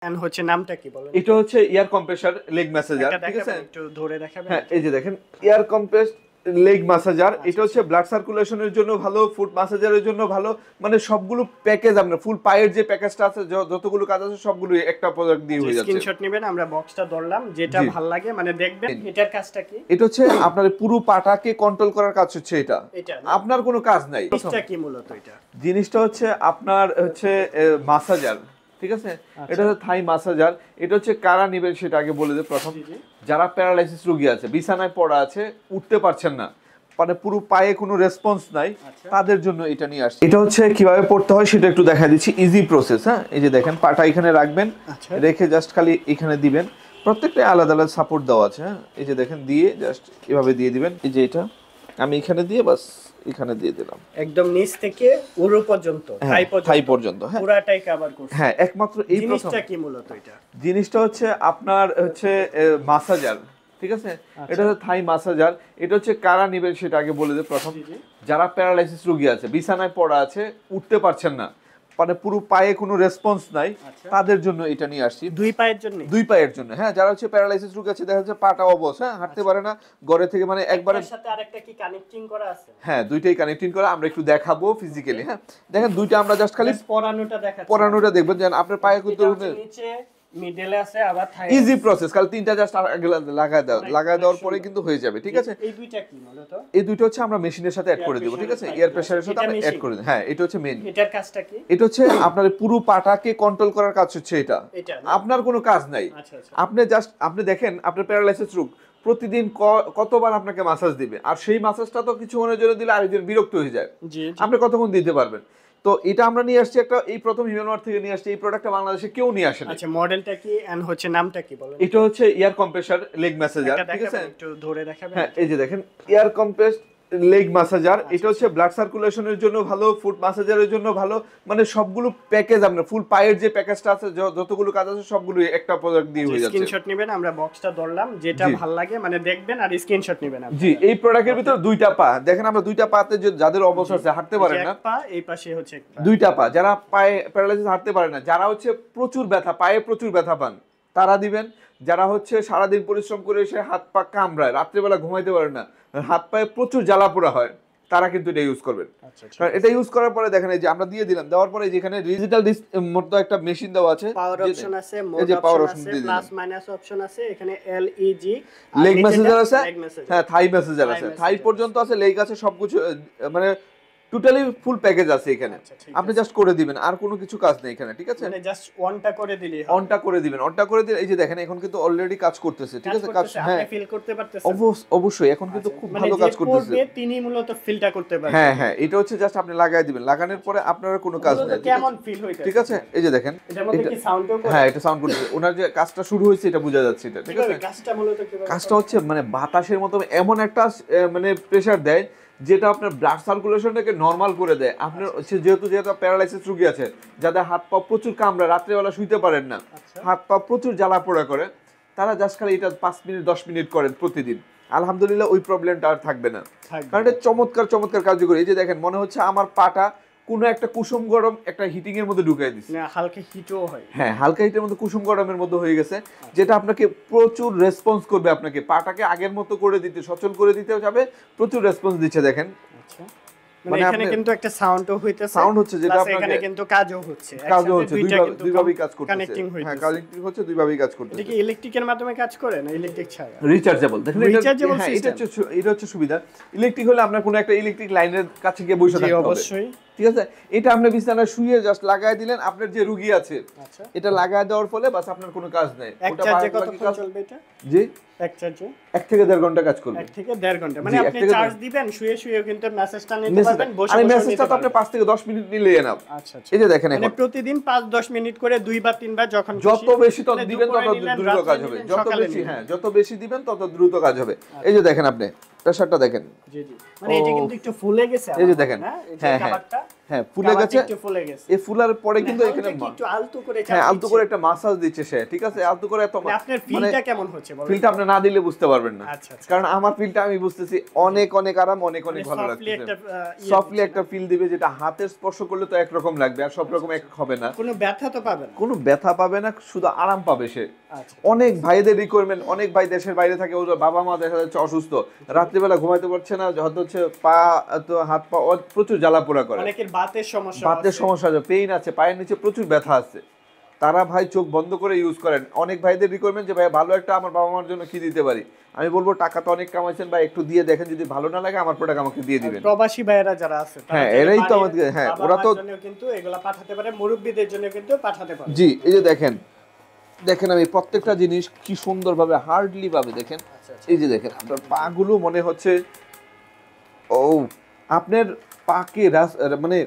And হচ্ছে নামটা কি বলেন? এটা হচ্ছে এয়ার কম্প্রেসার লেগ ম্যাসাজার, ঠিক আছে? একটু ধরে দেখাবেন? হ্যাঁ, এই যে দেখেন এয়ার কম্প্রেস লেগ ম্যাসাজার। আচ্ছা, এটা হচ্ছে ব্লাড সার্কুলেশনের জন্য ভালো, ফুট ম্যাসাজারের জন্য ভালো, মানে সবগুলো প্যাকেজ আপনার ফুল পায়ের যে প্যাকেজটা আছে, যতগুলো কাজ আছে সবগুলো একটা প্রোডাক্ট দিয়ে হয়ে যাচ্ছে। স্ক্রিনশট নেবেন, আমরা বক্সটা ধরলাম, যেটা ভালো লাগে মানে দেখবেন। এটার কাজটা কি? এটা হচ্ছে আপনার পুরো পাটাকে কন্ট্রোল করার কাজ হচ্ছে এটা। আপনার কোনো কাজ নাই। এটা কি মূলত? এটা জিনিসটা হচ্ছে আপনার হচ্ছে ম্যাসাজার, ঠিক আছে? এটা হচ্ছে থাই ম্যাসাজার। এটা হচ্ছে কারা নেবেন সেটা আগে বলে দেব। প্রথম, যারা প্যারালাইসিস রোগী আছে, বিছানায় পড়া আছে, উঠতে পারছেন না, মানে পুরো পায়ে কোনো রেসপন্স নাই, তাদের জন্য এটা নিয়ে আসছে। এটা হচ্ছে কিভাবে পড়তে হয় সেটা একটু দেখা দিচ্ছি, ইজি প্রসেস। হ্যাঁ, এই যে দেখেন পাটা এখানে রাখবেন, রেখে জাস্ট খালি এখানে দিবেন। প্রত্যেকটা আলাদা আলাদা সাপোর্ট দেওয়া আছে। হ্যাঁ, এই যে দেখেন দিয়ে জাস্ট এভাবে দিয়ে দিবেন। এই যে এটা আমি এখানে দিয়ে বাস এখানে দিয়ে দিলাম, একদম নিচ থেকে উরু পর্যন্ত, থাই পর্যন্ত। হ্যাঁ, পুরাটাই কভার করছে। হ্যাঁ, একমাত্র এই জিনিসটা কি মূলত? এটা জিনিসটা হচ্ছে আপনার হচ্ছে ম্যাসাজার, ঠিক আছে? এটা হচ্ছে থাই ম্যাসাজার। এটা হচ্ছে কারা নেবেন সেটা আগে বলে দেব। প্রথম, যারা প্যারালাইসিস রোগী আছে, বিছানায় পড়া আছে, উঠতে পারছেন না, মানে পুরো পায়ে কোনো রেসপন্স নাই, তাদের জন্য এটা নিয়ে আসছি। দুই পায়ের জন্য? দুই পায়ের জন্য, হ্যাঁ। যারা হচ্ছে প্যারালাইসিস রোগী আছে, দেখা যাচ্ছে পাটা অবশ, হ্যাঁ, হাঁটতে পারে না, ঘরে থেকে মানে একবারে সাথে আরেকটা কি কানেক্টিং করা আছে? হ্যাঁ, দুইটাই কানেক্টিং করা। আমরা একটু দেখাবো ফিজিক্যালি। হ্যাঁ, দেখেন দুইটা আমরা জাস্ট খালি পরানোটা দেখবেন, যেন আপনার পায়ে কিন্তু নিচে মিডলে আছে, আবার থাই। ইজি প্রসেস, কাল তিনটা জাস্ট লাগায় দেওয়ার পরে কিন্তু হয়ে যাবে, ঠিক আছে? এই দুইটা কি মূলত? এই দুইটা হচ্ছে আমরা মেশিনের সাথে অ্যাড করে দেব, ঠিক আছে? এয়ার প্রেসারের সাথে আমরা অ্যাড করে দেব। হ্যাঁ, এটা হচ্ছে মেইন। এটার কাজটা কি? এটা হচ্ছে আপনার পুরো পাটাকে কন্ট্রোল করার কাজ হচ্ছে এটা। আপনার কোনো কাজ নাই। আপনি জাস্ট আপনি দেখেন আপনার প্যারালাইসিস রোগ প্রতিদিন কতবার আপনাকে মাসাজ দিবে, আর সেই মাসাজটা তো কিছুক্ষণের জন্য দিলে আরেকজন বিরক্ত হয়ে যায়। আপনি কতক্ষণ দিতে পারবেন? তো এটা আমরা নিয়ে আসছি, একটা এই প্রথম হিউম্যান ওয়ার্ড থেকে নিয়ে আসছি। এই প্রোডাক্টটা বাংলাদেশে কেউ নিয়ে আসে না। আচ্ছা, মডেলটা কি এন্ড হচ্ছে নামটা কি বলেন? এটা হচ্ছে এয়ার কম্প্রেসার লেগ ম্যাসাজার, ঠিক আছে? একটু ধরে দেখাবেন? হ্যাঁ, এই যে দেখেন এয়ার কম্প্রেস লেগ ম্যাসাজার। এটা হচ্ছে ব্লাড সার্কুলেশনের জন্য ভালো, ফুট ম্যাসাজারের জন্য ভালো, মানে সবগুলো প্যাকেজ আপনার ফুল পায়ের যে প্যাকেজটা আছে, যতগুলো কাজ আছে সবগুলো একটা প্রোডাক্ট দিয়ে হয়ে যাচ্ছে। স্ক্রিনশট নেবেন, আমরা বক্সটা ধরলাম, যেটা ভালো লাগে মানে দেখবেন আর স্ক্রিনশট নেবেন। জি, এই প্রোডাক্টের ভিতর দুইটা পা দেখেন, আমরা দুইটা পাতে যাদের অবস্থা আছে, হাঁটতে পারেন না, এক পা এই পাশে হচ্ছে এক পা, দুইটা পা, যারা পায়ে প্যারালাইসিস হাঁটতে পারে না, যারা হচ্ছে প্রচুর ব্যথা, পায়ে প্রচুর ব্যথা পান, তারা দিবেন। যারা হচ্ছে সারাদিন পরিশ্রম করে এসে হাত পা কামড়ায়, রাত্রেবেলা ঘুমাইতে পারে না, হাত পায়ে প্রচুর জ্বালা পোড়া হয়, তারা কিন্তু এটা ইউজ করবেন। কারণ এটা ইউজ করার পরে দেখেন, এই যে আমরা দিয়ে দিলাম, দেওয়ার পরে যেখানে ডিজিটাল মতো একটা মেশিন দেওয়া আছে, পাওয়ার অপশন আছে, মোড অপশন আছে, প্লাস মাইনাস অপশন আছে, এখানে এলইজি লেগ মেসেঞ্জার আছে, হ্যাঁ, থাই মেসেঞ্জার আছে, থাই পর্যন্ত আছে, লেগ আছে, সবকিছু মানে টোটালি ফুল প্যাকেজ আছে এখানে। আপনি জাস্ট করে দিবেন, আর কোনো কিছু কাজ নেই এখানে, ঠিক আছে? মানে জাস্ট অনটা করে দিলেই হবে। অনটা করে দিবেন, অনটা করে দিলে এই যে দেখেন এখন কিন্তু অলরেডি কাজ করতেছে, ঠিক আছে? কাজ, হ্যাঁ, আপনি ফিল করতে পারতেছেন? অবশ্যই এখন কিন্তু খুব ভালো কাজ করতেছে। মানে তিনি মূলত ফিলটা করতে পারবেন। হ্যাঁ, হ্যাঁ, এটা হচ্ছে জাস্ট আপনি লাগায় দিবেন, লাগানোর পরে আপনার কোনো কাজ নেই। কেমন ফিল হইছে, ঠিক আছে? এই যে দেখেন, এটার মধ্যে কি সাউন্ডও করে? হ্যাঁ, এটা সাউন্ড করতেছে। ওনার যে কাজটা শুরু হয়েছে এটা বোঝা যাচ্ছে, এটা ঠিক আছে? কাজটা মূলত কিভাবে? কাজটা হচ্ছে মানে বাতাসের মতো এমন একটা মানে প্রেসার দেয়, যেটা আপনার ব্লাড সার্কুলেশনটাকে নরমাল করে দেয়। আপনার যেহেতু প্যারালাইসিস রোগী আছে, যাদের হাত পা প্রচুর কামড়ায়, রাত্রেবেলা শুইতে পারেন না, হাত পা প্রচুর জ্বালা পোড়া করে, তারা জাস্ট খালি এটা 5 মিনিট 10 মিনিট করেন প্রতিদিন, আলহামদুলিল্লাহ ওই প্রবলেমটা আর থাকবে না। কারণ এটা চমৎকার কার্যকরী। এই যে দেখেন, মনে হচ্ছে আমার পাটা কোনো একটা কুসুম গরম একটা হিটিং এর মধ্যে ঢুকাই দিচ্ছে। না, হালকা হিটও হয়। হ্যাঁ, হালকা হিটের মধ্যে কুসুম গরমের মধ্যে হয়ে গেছে, যেটা আপনাকে প্রচুর রেসপন্স করবে, আপনাকে পাটাকে আগের মতো করে দিতে, সচল করে দিতে যাবে, প্রচুর রেসপন্স দিচ্ছে দেখেন। আচ্ছা, মানে এখানে কিন্তু একটা সাউন্ডও হইতেছে, সাউন্ড হচ্ছে, যেটা আপনাকে এখানে কিন্তু কাজও হচ্ছে, দুইভাবেই কাজ করতেছে। কানেক্টিং হইতেছে। হ্যাঁ, কানেক্টিং হচ্ছে, দুইভাবেই কাজ করতেছে। এটা কি ইলেকট্রিকের মাধ্যমে কাজ করে না ইলেকট্রিক ছাড়া? রিচার্জেবল। দেখেন, রিচার্জেবল সিস্টেম। এটা হচ্ছে সুবিধা। ইলেকট্রিক হলে আপনার কোনো একটা ইলেকট্রিক লাইনের কাছে গিয়ে বসে থাকতে হবে। অবশ্যই, ঠিক আছে? এটা আপনি বিছানায় শুয়ে জাস্ট লাগায় দিলেন, আপনার যে রোগী আছে, এটা লাগায় দেওয়ার ফলে বাস আপনার কোনো কাজ নাই। ওটা চার্জে কতক্ষণ চলবে এটা? জি, এক চার্জে 1 থেকে 1.5 ঘন্টা কাজ করবে। 1 থেকে 1.5 ঘন্টা, মানে আপনি চার্জ দিবেন, শুয়ে কিন্তু মেসেজটা নিতে পারবেন, বসে আর মেসেজটা তো আপনি 5 থেকে 10 মিনিট নিলেই এনাফ। আচ্ছা, এই যে দেখেন, মানে প্রতিদিন 5-10 মিনিট করে 2 বা 3 বার, যখন যত বেশি তত দিবেন তত দ্রুত কাজ হবে। যত বেশি দিবেন তত দ্রুত কাজ হবে। এই যে দেখেন, আপনি প্রেসারটা দেখেন। জি, মানে এটা কিন্তু একটু ফুলে গেছে। এই যে দেখেন, হ্যাঁ, এই যে খাবারটা হ্যাঁ ফুলে গেছে, একটু ফুলে গেছে। এই ফুলার পরে কিন্তু এখানে একটু আলতো করে হ্যাঁ আলতো করে একটা মাসাজ দিচ্ছে সে, ঠিক আছে, আলতো করে এত আপনার ফিলটা কেমন হচ্ছে বলেন? ফিলটা আপনি না দিলে বুঝতে পারবেন না। আচ্ছা আচ্ছা। কারণ আমার ফিলটা আমি বুঝতেছি অনেক অনেক আরাম, অনেক অনেক ভালো লাগছে। সফটলি একটা ফিল দিবে, যেটা হাতের স্পর্শ করলে তো একরকম লাগবে, আর সব রকম এক হবে না। কোনো ব্যথা তো পাবে না? কোনো ব্যথা পাবে না, শুধু আরাম পাবে সে। আচ্ছা। অনেক ভাইদের রিকোয়ারমেন্ট, অনেক ভাই দেশের বাইরে থাকে, ওর বাবা মা দেখা যাচ্ছে অসুস্থ, রাত্রিবেলা ঘুমাইতে পারছে না, হয়তো হচ্ছে পা তো হাত পা প্রচুর জ্বালা পোড়া করে, অনেকের বাতের সমস্যা, বাতের সমস্যা আছে, পেইন আছে, পায়ের নিচে প্রচুর ব্যথা আছে, তারা ভাই চোখ বন্ধ করে ইউজ করেন। অনেক ভাইদের রিকোয়ারমেন্ট যে ভাই ভালো একটা আমার বাবা মার জন্য কি দিতে পারি, আমি বলবো টাকা তো অনেক কামাইছেন ভাই, একটু দিয়ে দেখেন, যদি ভালো না লাগে আমার প্রোডাক্ট আমাকে দিয়ে দিবেন। প্রবাসী ভাইয়েরা যারা আছে হ্যাঁ এরাই তো আমাদের, হ্যাঁ ওরা তো কিন্তু এগুলা পাঠাতে পারে, মুরব্বিদের জন্য কিন্তু পাঠাতে পারে। জি এই যে দেখেন, দেখেন আমি প্রত্যেকটা জিনিস কি সুন্দরভাবে হার্ডলি ভাবে দেখেন, এই যে দেখেন আপনার পাগুলো মনে হচ্ছে ও আপনার পাকে মানে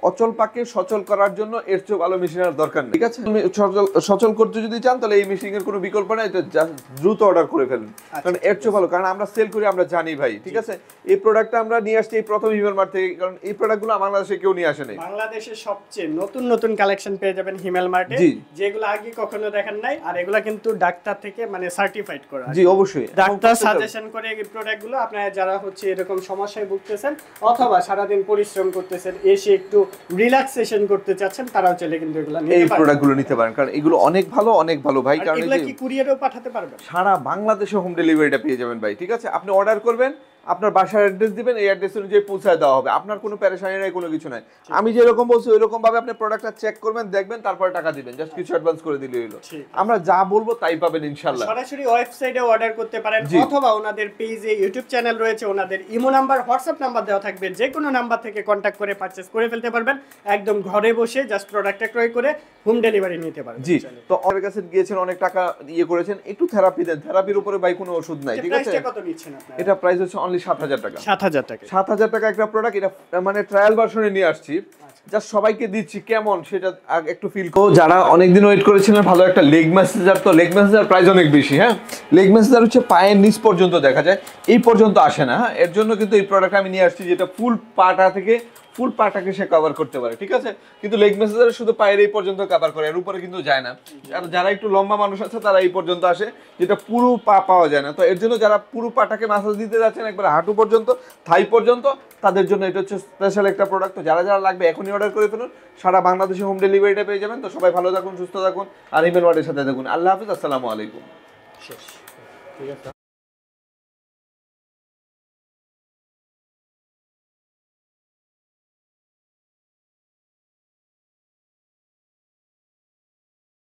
অচল পাকে সচল করার জন্য এর চেয়ে ভালো মেশিন আর দরকার নেই, ঠিক আছে। তুমি সচল করতে যদি চান তাহলে এই মেশিনের কোনো বিকল্প নাই, এটা দ্রুত অর্ডার করে ফেলুন, কারণ এর চেয়ে ভালো, কারণ আমরা সেল করি, আমরা জানি ভাই, ঠিক আছে। এই প্রোডাক্টটা আমরা নিয়ে আসছি এই প্রথম হিমেল মার্ট থেকে, কারণ এই প্রোডাক্টগুলো বাংলাদেশে কেউ নিয়ে আসে নাই। বাংলাদেশের সবচেয়ে নতুন নতুন কালেকশন পেয়ে যাবেন হিমেল মার্টে, যেগুলো আগে কখনো দেখেন নাই, আর এগুলা কিন্তু ডাক্তার থেকে মানে সার্টিফাইড করা। জি অবশ্যই, ডাক্তার সাজেশন করে এই প্রোডাক্টগুলো আপনারা যারা হচ্ছে এরকম সমস্যায় ভুগতেছেন অথবা সারাদিন পরিশ্রম করতেছেন, এসে একটু রিল্যাক্সেশন করতে চাচ্ছেন, তারাও চাইলে কিন্তু এগুলো নিতে পারেন, এই প্রোডাক্টগুলো নিতে পারেন, কারণ এগুলো অনেক ভালো, অনেক ভালো ভাই। কারণ এগুলো কি কুরিয়ারেও পাঠাতে পারবেন? সারা বাংলাদেশে হোম ডেলিভারিটা পেয়ে যাবেন ভাই, ঠিক আছে। আপনি অর্ডার করবেন, আপনার বাসার অ্যাড্রেস দিবেন, এই অ্যাড্রেস অনুযায়ী পৌঁছায় দেওয়া হবে, আপনার কোনো পেরেশানি নাই, কোনো কিছু নাই। আমি যেরকম বলছি ওইরকম ভাবে আপনি প্রোডাক্টটা চেক করবেন, দেখবেন, তারপরে টাকা দিবেন, জাস্ট কিছু অ্যাডভান্স করে দিলেই হলো। আমরা যা বলবো তাই পাবেন ইনশাআল্লাহ। সরাসরি ওয়েবসাইটে অর্ডার করতে পারেন, অথবা ওনাদের পেজে ইউটিউব চ্যানেল রয়েছে, ওনাদের ইমো নাম্বার, হোয়াটসঅ্যাপ নাম্বার দেওয়া থাকবে, যে কোনো নাম্বার থেকে কন্টাক্ট করে পারচেজ করে ফেলতে পারবেন, একদম ঘরে বসে জাস্ট প্রোডাক্টটা ক্রয় করে হোম ডেলিভারি নিতে পারবেন। জি, তো আমাদের কাছে গিয়েছেন, অনেক টাকা ইয়ে করেছেন, একটু থেরাপি দেন, থেরাপির উপরে ভাই কোনো ওষুধ নাই, ঠিক আছে। কত নিচ্ছেন আপনারা? এটা প্রাইস হচ্ছে অনলি 7000 টাকা। 7000 টাকা, 7000 টাকা একটা প্রোডাক্ট, এটা মানে ট্রায়াল ভার্সনে নিয়ে আসছি, জাস্ট সবাইকে দিচ্ছি, কেমন সেটা একটু ফিল করো। যারা অনেকদিন ওয়েট করেছিলেন ভালো একটা লেগ ম্যাসাজার, তো লেগ ম্যাসাজার প্রাইস অনেক বেশি, হ্যাঁ। লেগ ম্যাসাজার হচ্ছে পায়ের নিচ পর্যন্ত দেখা যায়, এই পর্যন্ত আসে না, হ্যাঁ। এর জন্য কিন্তু এই প্রোডাক্ট আমি নিয়ে আসছি, যেটা ফুল পাটা থেকে ফুল পাটাকে সে কভার করতে পারে, ঠিক আছে। কিন্তু লেগ ম্যাসাজার শুধু পায়ের এই পর্যন্ত কভার করে, এর উপরে কিন্তু যায় না। আর যারা একটু লম্বা মানুষ আছে তারা এই পর্যন্ত আসে, যেটা পুরো পা পাওয়া যায় না। তো এর জন্য যারা পুরো পাটাকে ম্যাসাজ দিতে যাচ্ছেন একবার হাঁটু পর্যন্ত, থাই পর্যন্ত, তাদের জন্য এটা হচ্ছে স্পেশাল একটা প্রোডাক্ট। তো যারা যারা লাগবে এখনই অর্ডার করে ফেলুন, সারা বাংলাদেশে হোম ডেলিভারিটা পেয়ে যাবেন। তো সবাই ভালো থাকুন, সুস্থ থাকুন, আর হিমেল ওয়ার্ডের সাথে থাকুন। আল্লাহ হাফিজ, আসসালামু আলাইকুম। শেষ, ঠিক আছে।